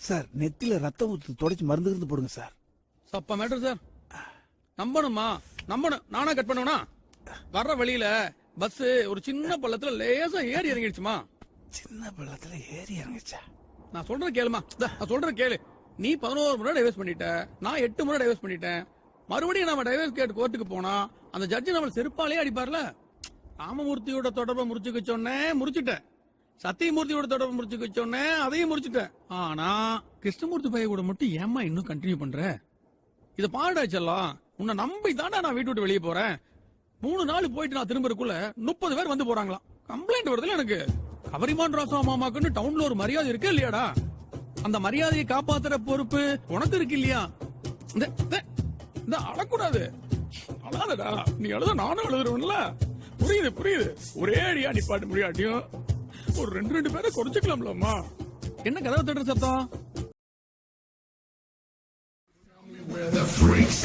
Sir நெத்தில ரத்தம் ஊத்து தொடச்சு மருந்து போடுங்க சார். சப்ப மேட்டர் சார். நம்பணுமா? நம்பணும். நானா கட் பண்ணுவனா? வர்ற வழியில பஸ் ஒரு சின்ன பள்ளத்துல லேசா ஏறி இறங்கிடுச்சுமா. சின்ன பள்ளத்துல ஏறி இறங்கிச்சா? நான் சொல்றேன் கேளுமா. நான் சொல்றேன் கேளு. நீ 11 முறை டைவர்ஸ் பண்ணிட்ட, நான் 8 முறை டைவர்ஸ் பண்ணிட்டேன். மறுபடியும் நம்ம டைவர்ஸ் கேட்டு கோர்ட்டுக்கு போனா அந்த ஜட்ஜி நம்மள செருப்பாலே அடிப்பார்ல. ராமமூர்த்தியோட தொடர்பை முறிச்சுக்க சொன்னேன், முறிச்சுட்டேன். சத்தியமூர்த்தியோட தொடர்பு முறிச்சுக்க சொன்னேன், அதையும் முறிச்சுட்டேன். ஆனா கிருஷ்ணமூர்த்தி பைய கூட மட்டும் ஏமா இன்னும் கண்டினியூ பண்ற? இத பாடாச்செல்லாம் உன்னை நம்பி தானே நான் வீட்டு விட்டு வெளியே போறேன். 3 நாள் போயிட்டு நான் திரும்பறதுக்குள்ள 30 பேர் வந்து போறாங்களாம். கம்ப்ளைண்ட் வருதுல எனக்கு. கவரிமான் ராசா மாமாக்குன்னு டவுன்ல ஒரு மரியாதை இருக்கு இல்லையாடா? அந்த மரியாதையை காப்பாத்துற பொறுப்பு உனக்கு இருக்கு இல்லையா? இந்த அழக்கூடாது. அழாதடா. நீ அழுத நானும் அழுதுருவன்ல. புரியுது புரியுது. ஒரே அடியா நிப்பாட்டு முடியாட்டியும் ஒரு 2 பேரை குறைச்சுக்கலாம்லம்மா. என்ன கதவை தட்டுற சத்தம்? The freaks